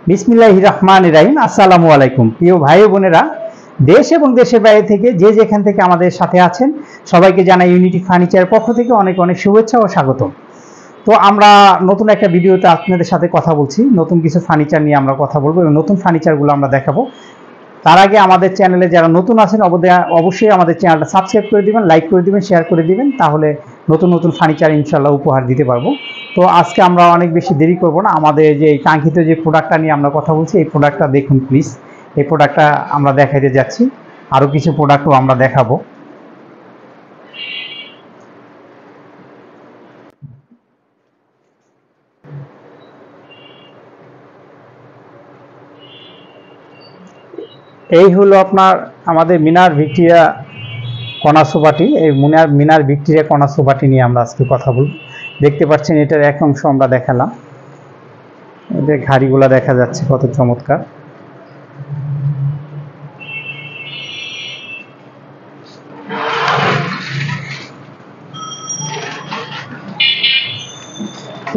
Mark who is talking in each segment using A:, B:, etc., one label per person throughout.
A: বিসমিল্লাহির রহমানির রহিম। আসসালামু আলাইকুম প্রিয় ভাই বোনেরা, দেশ এবং দেশের বাইরে থেকে যে যেখান থেকে আমাদের সাথে আছেন সবাইকে জানাই ইউনিটি ফার্নিচারের পক্ষ থেকে অনেক অনেক শুভেচ্ছা ও স্বাগতম। তো আমরা নতুন একটা ভিডিওতে আপনাদের সাথে কথা বলছি, নতুন কিছু ফার্নিচার নিয়ে আমরা কথা বলবো এবং নতুন ফার্নিচারগুলো আমরা দেখাবো। তার আগে আমাদের চ্যানেলে যারা নতুন আছেন অবশ্যই আমাদের চ্যানেলটা সাবস্ক্রাইব করে দিবেন, লাইক করে দিবেন, শেয়ার করে দিবেন, তাহলে নতুন নতুন ফার্নিচার ইনশাল্লাহ উপহার দিতে পারবো। তো আজকে আমরা অনেক বেশি দেরি করব না, আমাদের যে কাঙ্ক্ষিত যে প্রোডাক্টটা নিয়ে আমরা কথা বলছি এই প্রোডাক্টটা দেখুন প্লিজ। এই প্রোডাক্টটা আমরা দেখাইতে যাচ্ছি, আরও কিছু প্রোডাক্টও আমরা দেখাবো। এই হলো আপনার আমাদের মিনার ভিক্টোরিয়া কর্নার সোফাটি। এই মিনার ভিক্টোরিয়া কর্নার সোফাটি নিয়ে আমরা আজকে কথা বলব। দেখতে পাচ্ছেন এটার এক অংশ আমরা দেখালাম, এদের ঘাড়িগুলা দেখা যাচ্ছে কত চমৎকার।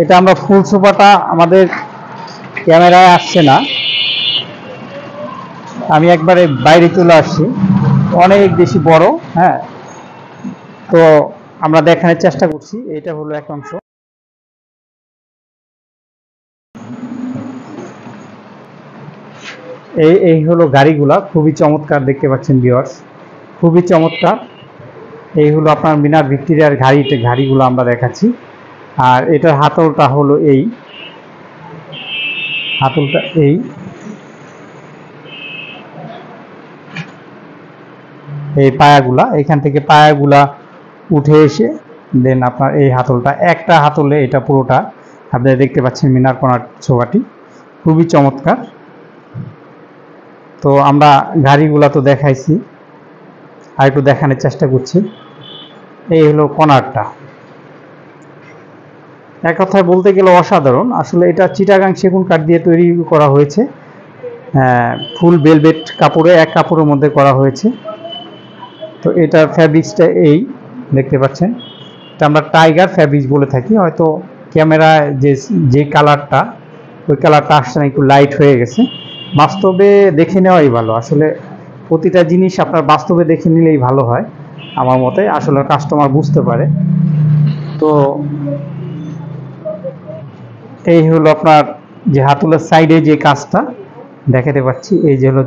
A: এটা আমরা ফুল সোফাটা আমাদের ক্যামেরায় আসছে না, আমি একবারে বাইরে চলে আসছি, অনেক বেশি বড়। হ্যাঁ, তো আমরা দেখানোর চেষ্টা করছি। এটা হলো এক অংশ। এই হলো গাড়িগুলা, খুবই চমৎকার দেখতে পাচ্ছেন ভিউয়ার্স, খুবই চমৎকার। এই হলো আপনার মিনার ভিক্টোরিয়ার ঘাড়িগুলো আমরা দেখাচ্ছি। আর এটার হাতলটা হলো এই হাতলটা, এই পায়াগুলা, এখান থেকে পায়াগুলা উঠে এসে দেন আপনার এই হাতলটা, একটা হাতলে এটা পুরোটা আপনারা দেখতে পাচ্ছেন মিনার কর্নার সোফাটি, খুবই চমৎকার। তো আমরা গাড়িগুলা তো দেখাইছি, আর একটু দেখানোর চেষ্টা করছি। এই হলো কর্নারটা, এক কথায় বলতে গেলে অসাধারণ। আসলে এটা চিটাগাং সেগুন কাঠ দিয়ে তৈরি করা হয়েছে, ফুল ভেলভেট কাপড়ে, এক কাপড়ের মধ্যে করা হয়েছে। তো এটার ফ্যাব্রিক্সটা এই দেখতে পাচ্ছেন, এটা আমরা টাইগার ফ্যাব্রিক্স বলে থাকি। হয়তো ক্যামেরায় যে কালারটা, ওই কালারটা আসছে না, একটু লাইট হয়ে গেছে। বাস্তবে দেখে নেওয়াই ভালো, আসলে প্রতিটা জিনিস আপনার বাস্তবে দেখে নিলেই ভালো হয় আমার মতে, আসলে কাস্টমার বুঝতে পারে। তো এই হলো আপনার যে হাতুলের সাইডে যে কাজটা দেখাতে পাচ্ছি, এই যে হলো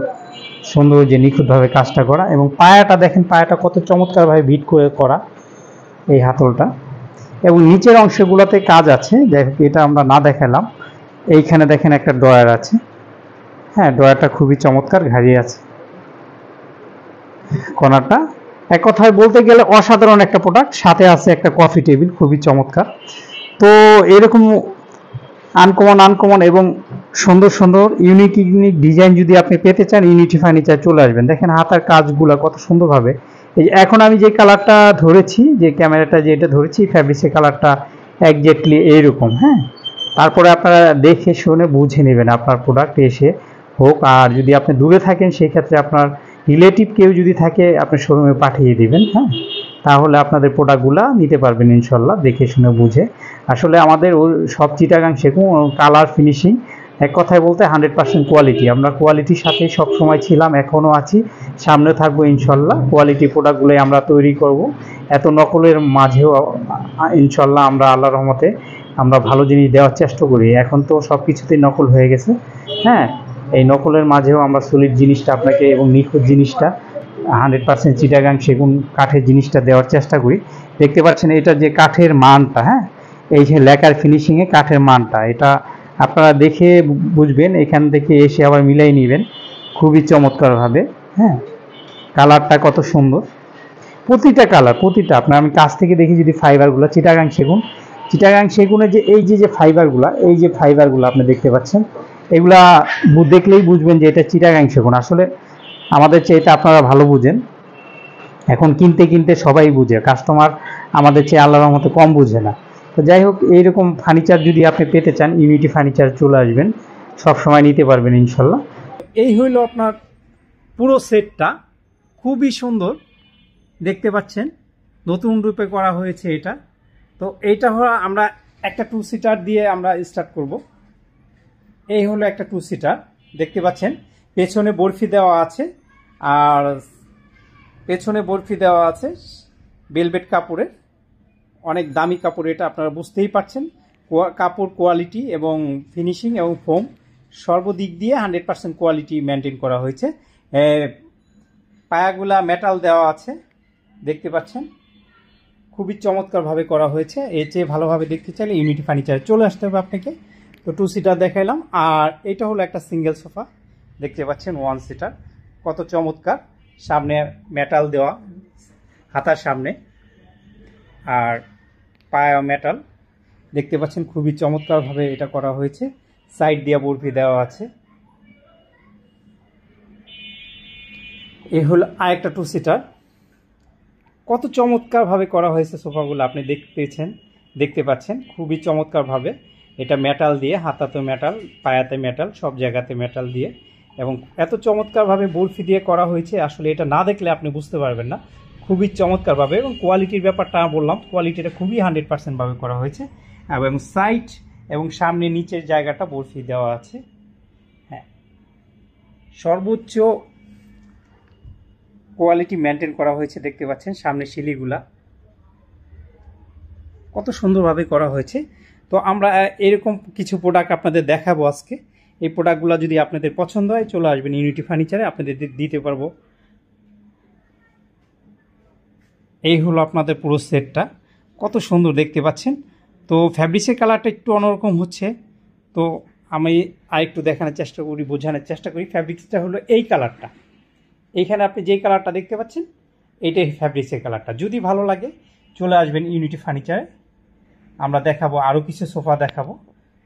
A: সুন্দর যে নিখুঁতভাবে কাজটা করা, এবং পায়াটা দেখেন, পায়াটা কত চমৎকারভাবে ভিট করে করা এই হাতলটা। এবং নিচের অংশগুলোতে কাজ আছে, এটা আমরা না দেখালাম। এইখানে দেখেন একটা ড্রয়ার আছে, হ্যাঁ ড্রয়ারটা খুবই চমৎকার, ঘাড়ি আছে কর্নারটা। এক কথায় বলতে গেলে অসাধারণ একটা প্রোডাক্ট। সাথে আছে একটা কফি টেবিল, খুবই চমৎকার। তো এরকম আনকমন এবং সুন্দর সুন্দর ইউনিক ডিজাইন যদি আপনি পেতে চান, ইউনিটি ফার্নিচার চলে আসবেন। দেখেন হাতার কাজগুলো কত সুন্দরভাবে। এই এখন আমি যে কালারটা ধরেছি, যে ক্যামেরাটা যেটা ধরেছি, ফ্যাব্রিক্সের কালারটা একজ্যাক্টলি এইরকম। হ্যাঁ, তারপরে আপনারা দেখে শুনে বুঝে নেবেন আপনার প্রোডাক্ট এসে হোক। আর যদি আপনি দূরে থাকেন, সেই ক্ষেত্রে আপনার রিলেটিভ কেউ যদি থাকে আপনি শোরুমে পাঠিয়ে দিবেন। হ্যাঁ, তাহলে আপনাদের প্রোডাক্টগুলো নিতে পারবেন ইনশাল্লাহ, দেখে শুনে বুঝে। আসলে আমাদের সব চিটাগাং সেগুন কালার ফিনিশিং, এক কথায় বলতে 100% কোয়ালিটি। আমরা কোয়ালিটির সাথেই সবসময় ছিলাম, এখনও আছি, সামনে থাকবো ইনশাল্লাহ। কোয়ালিটি প্রোডাক্টগুলোই আমরা তৈরি করব। এত নকলের মাঝেও ইনশাল্লাহ আমরা আল্লাহর রহমতে আমরা ভালো জিনিস দেওয়ার চেষ্টা করি। এখন তো সব কিছুতেই নকল হয়ে গেছে। হ্যাঁ, এই নকলের মাঝেও আমরা সলিড জিনিসটা আপনাকে এবং নিখুঁত জিনিসটা 100% চিটাগাং সেগুন কাঠের জিনিসটা দেওয়ার চেষ্টা করি। দেখতে পাচ্ছেন এটা যে কাঠের মানটা, হ্যাঁ এই যে লেকার ফিনিশিংয়ে কাঠের মানটা, এটা আপনারা দেখে বুঝবেন, এখান থেকে এসে আবার মিলাই নেবেন খুবই চমৎকারভাবে। হ্যাঁ, কালারটা কত সুন্দর, প্রতিটা কালার, প্রতিটা আপনার আমি কাছ থেকে দেখি যদি ফাইবারগুলো চিটাগাং সেগুনের যে এই যে ফাইবারগুলো, এই যে ফাইবারগুলো আপনি দেখতে পাচ্ছেন, এগুলা দেখলেই বুঝবেন যে এটা চিটাগাং সেগুন। আসলে আমাদের চেয়ে এটা আপনারা ভালো বুঝেন, এখন কিনতে সবাই বুঝে, কাস্টমার আমাদের চেয়ে আল্লাহর রহমতে কম বুঝে না। তো যাই হোক, এইরকম ফার্নিচার যদি আপনি পেতে চান, ইউনিটি ফার্নিচার চলে আসবেন, সব সময় নিতে পারবেন ইনশাল্লাহ। এই হইল আপনার পুরো সেটটা, খুবই সুন্দর দেখতে পাচ্ছেন, নতুন রূপে করা হয়েছে এটা। তো এইটা হলো আমরা একটা 2 সিটার দিয়ে আমরা স্টার্ট করব।
B: এই হলো একটা টু সিটার, দেখতে পাচ্ছেন পেছনে বরফি দেওয়া আছে, আর পেছনে বরফি দেওয়া আছে ভেলভেট কাপড়ের, অনেক দামি কাপড় এটা, আপনারা বুঝতেই পারছেন। কাপড় কোয়ালিটি এবং ফিনিশিং এবং ফোম সর্বদিক দিয়ে 100% কোয়ালিটি মেনটেন করা হয়েছে। পায়াগুলা মেটাল দেওয়া আছে, দেখতে পাচ্ছেন খুবই চমৎকারভাবে করা হয়েছে। এর চেয়ে ভালোভাবে দেখতে চাইলে ইউনিটি ফার্নিচারে চলে আসতে হবে আপনাকে। তো টু সিটার দেখাইলাম, আর এটা হলো একটা সিঙ্গেল সোফা, দেখতে পাচ্ছেন ওয়ান সিটার, কত চমৎকার। সামনে মেটাল দেওয়া হাতার সামনে, আর পায়া মেটাল, দেখতে পাচ্ছেন খুবই চমৎকারভাবে এটা করা হয়েছে। সাইড দিয়ে বরফি দেওয়া আছে। এই হলো আরেকটা টু সিটার, কত চমৎকারভাবে করা হয়েছে সোফাগুলো, আপনি দেখতে পাচ্ছেন খুবই চমৎকারভাবে। এটা মেটাল দিয়ে, হাতাতে মেটাল, পায়াতে মেটাল, সব জায়গাতে মেটাল দিয়ে, এবং এত চমৎকারভাবে বরফি দিয়ে করা হয়েছে, আসলে এটা না দেখলে আপনি বুঝতে পারবেন না। খুবই চমৎকারভাবে, এবং কোয়ালিটির ব্যাপারটা বললাম, কোয়ালিটিটা খুবই 100% ভাবে করা হয়েছে। এবং সাইড এবং সামনে নিচের জায়গাটা বরফি দেওয়া আছে। হ্যাঁ, সর্বোচ্চ কোয়ালিটি মেনটেন করা হয়েছে, দেখতে পাচ্ছেন সামনে সিলিগুলা কত সুন্দরভাবে করা হয়েছে। তো আমরা এরকম কিছু প্রোডাক্ট আপনাদের দেখাবো আজকে। এই প্রোডাক্টগুলো যদি আপনাদের পছন্দ হয় চলে আসবেন ইউনিটি ফার্নিচারে, আপনাদের দিতে পারবো। এই হলো আপনাদের পুরো সেটটা, কত সুন্দর দেখতে পাচ্ছেন। তো ফ্যাব্রিক্সের কালারটা একটু অন্যরকম হচ্ছে, তো আমি আরেকটু দেখানোর চেষ্টা করি, বোঝানোর চেষ্টা করি। ফ্যাব্রিক্সটা হলো এই কালারটা, এইখানে আপনি যেই কালারটা দেখতে পাচ্ছেন এইটাই ফ্যাব্রিক্সের কালারটা। যদি ভালো লাগে চলে আসবেন ইউনিটি ফার্নিচারে, আমরা দেখাবো আরও কিছু সোফা দেখাবো,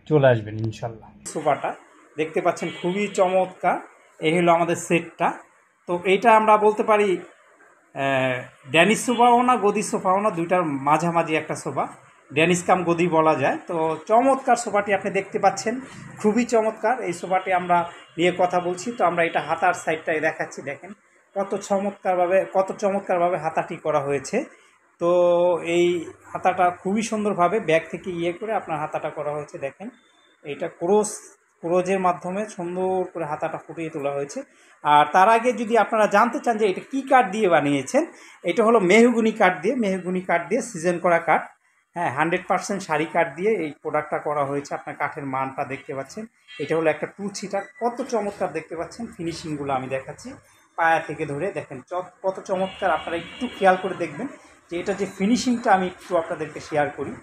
B: চলে আসবেন ইনশাল্লাহ। সোফাটা দেখতে পাচ্ছেন খুবই চমৎকার, এই হলো আমাদের সেটটা। তো এইটা আমরা বলতে পারি ড্যানিশ সোফাও না, গদি সোফাও না, দুইটার মাঝামাঝি একটা সোফা, ড্যানিশ কাম গদি বলা যায়। তো চমৎকার সোফাটি আপনি দেখতে পাচ্ছেন, খুবই চমৎকার। এই সোফাটি আমরা নিয়ে কথা বলছি, তো আমরা এটা হাতার সাইডটাই দেখাচ্ছি, দেখেন কত চমৎকারভাবে হাতাটি করা হয়েছে। তো এই হাতাটা খুবই সুন্দরভাবে ব্যাক থেকে করে আপনার হাতাটা করা হয়েছে, দেখেন এইটা ক্রোজের মাধ্যমে সুন্দর করে হাতাটা ফুটিয়ে তোলা হয়েছে। আর তার আগে যদি আপনারা জানতে চান যে এটা কী কাঠ দিয়ে বানিয়েছেন, এটা হলো মেহগুনি কাঠ দিয়ে সিজন করা কাঠ। হ্যাঁ, 100% শাড়ি কাঠ দিয়ে এই প্রোডাক্টটা করা হয়েছে। আপনার কাঠের মানটা দেখতে পাচ্ছেন। এটা হলো একটা টু সিটার, কত চমৎকার দেখতে পাচ্ছেন। ফিনিশিংগুলো আমি দেখাচ্ছি, পায়া থেকে ধরে দেখেন কত চমৎকার। আপনারা একটু খেয়াল করে দেখবেন যে এটা যে ফিনিশিংটা আমি একটু আপনাদেরকে শেয়ার করি।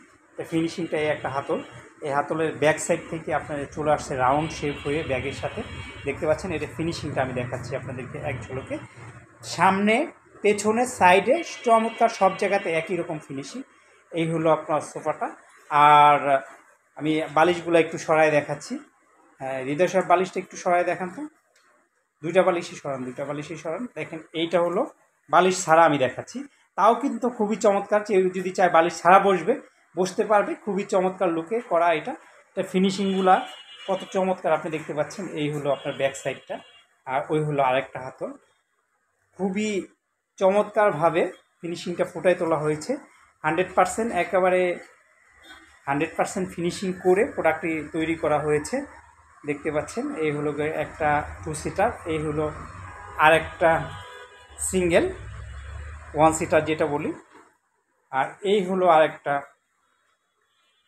B: ফিনিশিংটা এই একটা হাতল, এই হাতলের ব্যাক সাইড থেকে আপনার চলে আসছে রাউন্ড শেপ হয়ে ব্যাগের সাথে, দেখতে পাচ্ছেন। এটা ফিনিশিংটা আমি দেখাচ্ছি আপনাদেরকে এক ঝলকে। সামনে, পেছনে, সাইডে চমৎকার, সব জায়গাতে একই রকম ফিনিশিং। এই হলো আপনার সোফাটা। আর আমি বালিশগুলো একটু সরায় দেখাচ্ছি। হ্যাঁ, হৃদয় সাহেব বালিশটা একটু সরায় দেখান তো, দুইটা বালিশই সরান। দেখেন এইটা হলো বালিশ ছাড়া আমি দেখাচ্ছি, তাও কিন্তু খুবই চমৎকার। কেউ যদি চায় বালিশ ছাড়া বসতে পারবে, খুবই চমৎকার লুকে করা এটা ফিনিশিংগুলা কত চমৎকার আপনি দেখতে পাচ্ছেন। এই হলো আপনার ব্যাক সাইডটা, আর ওই হলো আরেকটা হাতল। খুবই চমৎকারভাবে ফিনিশিংটা ফুটায় তোলা হয়েছে। 100% একেবারে 100% ফিনিশিং করে প্রোডাক্টটি তৈরি করা হয়েছে, দেখতে পাচ্ছেন। এই হলো একটা টু সিটার, এই হলো আরেকটা সিঙ্গেল ওয়ান সিটার যেটা বলি, আর এই হলো আরেকটা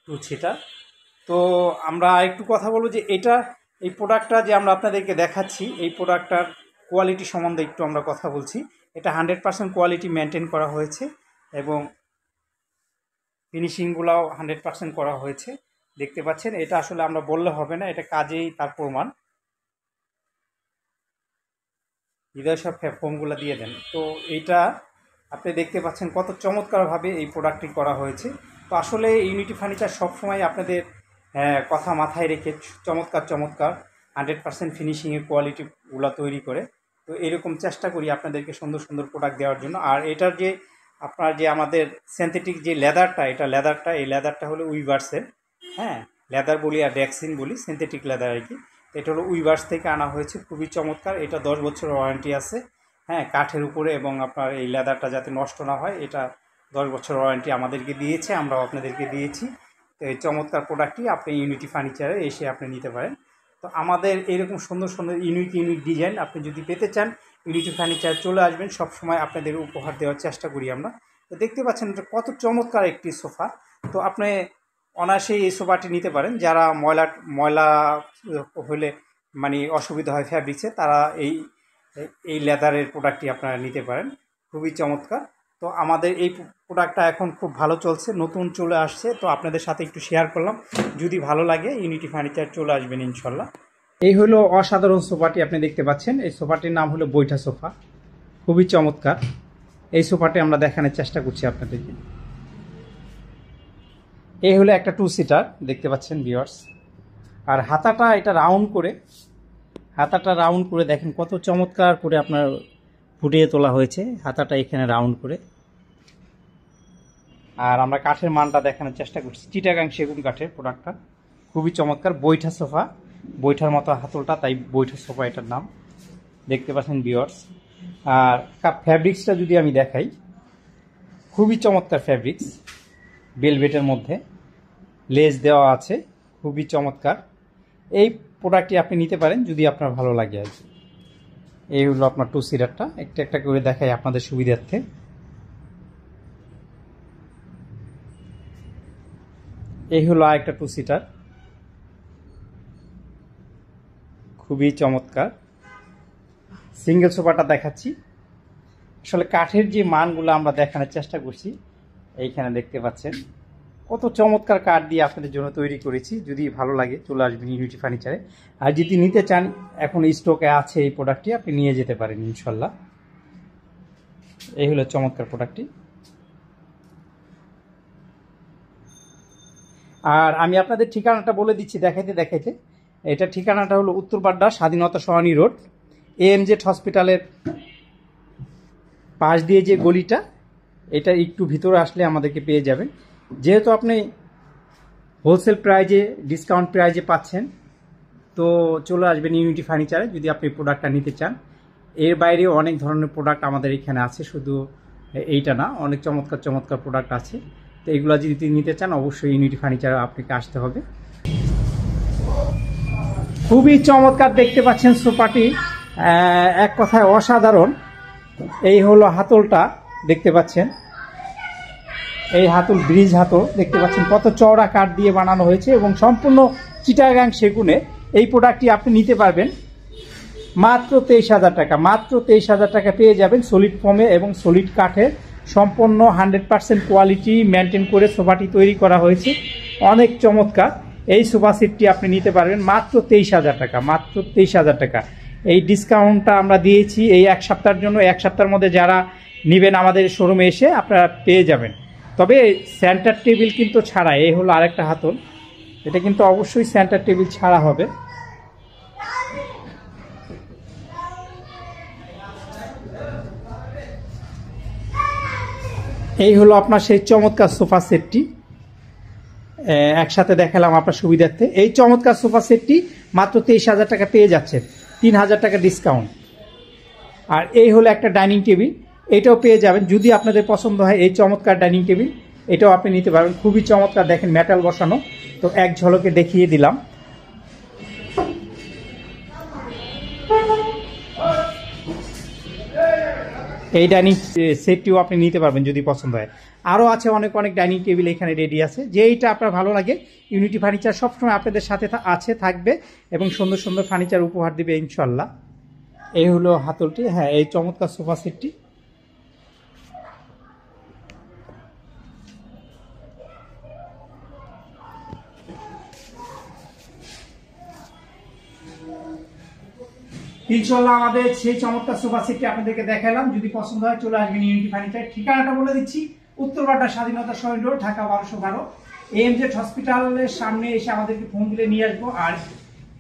B: টু সিটার। তো আমরা একটু কথা বলবো যে এই প্রোডাক্টটা যে আমরা আপনাদেরকে দেখাচ্ছি, এই প্রোডাক্টটার কোয়ালিটি সম্বন্ধে একটু আমরা কথা বলছি। এটা 100% কোয়ালিটি মেনটেন করা হয়েছে, এবং ফিনিশিংগুলোও 100% করা হয়েছে, দেখতে পাচ্ছেন। এটা আসলে আমরা বললে হবে না, এটা কাজেই তার প্রমাণ। হৃদয় সব ফোমগুলো দিয়ে দেন। তো এইটা আপনি দেখতে পাচ্ছেন কত চমৎকারভাবে এই প্রোডাক্টটি করা হয়েছে। তো আসলে ইউনিটি ফার্নিচার সবসময় আপনাদের কথা মাথায় রেখে চমৎকার 100% ফিনিশিংয়ের কোয়ালিটিগুলো তৈরি করে। তো এরকম চেষ্টা করি আপনাদেরকে সুন্দর সুন্দর প্রোডাক্ট দেওয়ার জন্য। আর এটার যে আপনার যে আমাদের সিনথেটিক যে লেদারটা, এই লেদারটা হলো উইভার্সের। হ্যাঁ, লেদার বলি আর ড্যাক্সিন বলি, সিনথেটিক লেদার আর কি। এটা হলো উইভার্স থেকে আনা হয়েছে, খুবই চমৎকার। এটা 10 বছরের ওয়ারেন্টি আছে। হ্যাঁ, কাঠের উপরে, এবং আপনার এই লেদারটা যাতে নষ্ট না হয়, এটা 10 বছরের ওয়ারেন্টি আমাদেরকে দিয়েছে, আমরাও আপনাদেরকে দিয়েছি। তো এই চমৎকার প্রোডাক্টটি আপনি ইউনিটি ফার্নিচারে এসে আপনি নিতে পারেন। তো আমাদের এরকম সুন্দর সুন্দর ইউনিক ইউনিক ডিজাইন আপনি যদি পেতে চান, ইউনিটি ফার্নিচার চলে আসবেন, সব সময় আপনাদের উপহার দেওয়ার চেষ্টা করি আমরা। তো দেখতে পাচ্ছেন এটা কত চমৎকার একটি সোফা। তো আপনি অনায়াসেই এই সোফাটি নিতে পারেন। যারা ময়লা হলে মানে অসুবিধা হয় ফ্যাব্রিক্সে, তারা এই লেদারের প্রোডাক্টটি আপনারা নিতে পারেন, খুবই চমৎকার। তো আমাদের এই প্রোডাক্টটা এখন খুব ভালো চলছে, নতুন চলে আসছে, তো আপনাদের সাথে একটু শেয়ার করলাম। যদি ভালো লাগে ইউনিটি ফার্নিচার চলে আসবেন ইনশাল্লাহ। এই হলো অসাধারণ সোফাটি আপনি দেখতে পাচ্ছেন। এই সোফাটির নাম হলো বৈঠা সোফা, খুবই চমৎকার। এই সোফাটি আমরা দেখানোর চেষ্টা করছি আপনাদেরকে। এই হলো একটা 2 সিটার দেখতে পাচ্ছেন ভিউয়ার্স। আর হাতাটা এটা রাউন্ড করে দেখেন কত চমৎকার করে আপনার ফুটিয়ে তোলা হয়েছে হাতাটা এখানে রাউন্ড করে। আর আমরা কাঠের মানটা দেখানোর চেষ্টা করছি, চিটাগাং সেগুন কাঠের প্রোডাক্টটা, খুবই চমৎকার। বৈঠা সোফা, বৈঠার মতো হাতলটা, তাই বৈঠা সোফা এটার নাম, দেখতে পাচ্ছেন ভিউয়ার্স। আর ফ্যাব্রিক্সটা যদি আমি দেখাই, খুবই চমৎকার ফ্যাব্রিক্স, বেলভেটের মধ্যে লেস দেওয়া আছে, খুবই চমৎকার। এই প্রোডাক্টটি আপনি নিতে পারেন যদি আপনার ভালো লাগে আর কি। এই হলো আপনার 2 সিটারটা, একটা একটা করে দেখাই আপনাদের সুবিধার্থে। এই হলো আরেকটা 2 সিটার, খুবই চমৎকার। সিঙ্গেল সোফাটা দেখাচ্ছি। আসলে কাঠের যে মানগুলো আমরা দেখানোর চেষ্টা করছি, এইখানে দেখতে পাচ্ছেন কত চমৎকার কাঠ দিয়ে আপনাদের জন্য তৈরি করেছি। যদি ভালো লাগে চলে আসবেন ইউনিটি ফার্নিচারে। আর যদি নিতে চান, এখন স্টকে আছে এই প্রোডাক্টটি, আপনি নিয়ে যেতে পারেন ইনশাল্লাহ। এই হলো চমৎকার প্রোডাক্টটি। আর আমি আপনাদের ঠিকানাটা বলে দিচ্ছি দেখাইতে। এটা ঠিকানাটা হলো উত্তরপাড্ডা স্বাধীনতা সরণি রোড, AMZ হসপিটালের পাশ দিয়ে যে গলিটা, এটা একটু ভিতরে আসলে আমাদেরকে পেয়ে যাবেন। যেহেতু আপনি হোলসেল প্রাইজে, ডিসকাউন্ট প্রাইজে পাচ্ছেন, তো চলে আসবেন ইউনিটি ফার্নিচারে যদি আপনি প্রোডাক্টটা নিতে চান। এর বাইরেও অনেক ধরনের প্রোডাক্ট আমাদের এখানে আছে, শুধু এইটা না, অনেক চমৎকার চমৎকার প্রোডাক্ট আছে। তো এগুলো যদি নিতে চান অবশ্যই ইউনিটি ফার্নিচারে আপনাকে আসতে হবে। খুবই চমৎকার দেখতে পাচ্ছেন সোফাটি, এক কথায় অসাধারণ। এই হলো হাতলটা দেখতে পাচ্ছেন, এই হাতল ব্রিজ হাতল দেখতে পাচ্ছেন, কত চওড়া কাঠ দিয়ে বানানো হয়েছে এবং সম্পূর্ণ চিটাগাং সেগুনে। এই প্রোডাক্টটি আপনি নিতে পারবেন মাত্র 23,000 টাকা। মাত্র 23,000 টাকা পেয়ে যাবেন সলিড ফোমে এবং সলিড কাঠের সম্পূর্ণ 100% কোয়ালিটি মেনটেন করে সোফাটি তৈরি করা হয়েছে, অনেক চমৎকার। এই সোফা সেটটি আপনি নিতে পারবেন মাত্র 23,000 টাকা, মাত্র 23,000 টাকা। এই ডিসকাউন্টটা আমরা দিয়েছি এই 1 সপ্তাহের জন্য। 1 সপ্তাহের মধ্যে যারা নেবেন আমাদের শোরুমে এসে আপনারা পেয়ে যাবেন। তবে সেন্টার টেবিল কিন্তু ছাড়া। এই হলো আরেকটা হাতল, এটা কিন্তু অবশ্যই সেন্টার টেবিল ছাড়া হবে। এই হলো আপনার সেই চমৎকার সোফা সেটটি, একসাথে দেখালাম আপনার সুবিধার্থে। এই চমৎকার সোফা সেটটি মাত্র 23,000 টাকা পেয়ে যাচ্ছেন, 3,000 টাকা ডিসকাউন্ট। আর এই হলো একটা ডাইনিং টেবিল, এটাও পেয়ে যাবেন যদি আপনাদের পছন্দ হয়। এই চমৎকার ডাইনিং টেবিল এটাও আপনি নিতে পারবেন, খুবই চমৎকার। দেখেন মেটাল বসানো, তো এক ঝলকে দেখিয়ে দিলাম। এই ডাইনিং সেটটিও আপনি নিতে পারবেন যদি পছন্দ হয়। আরও আছে অনেক অনেক ডাইনিং টেবিল এখানে রেডি আছে, যে এইটা আপনার ভালো লাগে। ইউনিটি ফার্নিচার সবসময় আপনাদের সাথে থাকবে এবং সুন্দর সুন্দর ফার্নিচার উপহার দিবে ইনশাল্লাহ। এই হলো হাতলটি, হ্যাঁ, এই চমৎকার সোফা সেটটি। ইনশাল্লাহ আমাদের সেই চমৎকার সোফা সেটটি আপনাদেরকে দেখালাম। যদি পছন্দ হয় চলে আসবেন ইউনিটি ফার্নিচার। ঠিকানাটা বলে দিচ্ছি, উত্তরপাড্ডা স্বাধীনতা সরণি রোড, ঢাকা 1212, AMZ হসপিটালের সামনে এসে আমাদেরকে ফোন দিলে নিয়ে আসবো। আর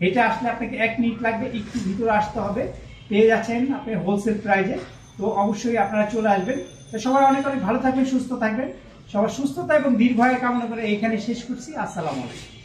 B: এটা আসলে আপনাকে 1 মিনিট লাগবে, একটু ভিতরে আসতে হবে। পেয়ে যাচ্ছেন আপনি হোলসেল প্রাইজে, তো অবশ্যই আপনারা চলে আসবেন। তো সবাই অনেক অনেক ভালো থাকবেন, সুস্থ থাকবেন। সবার সুস্থতা এবং দীর্ঘায়ু কামনা করে এখানে শেষ করছি। আসসালামু আলাইকুম।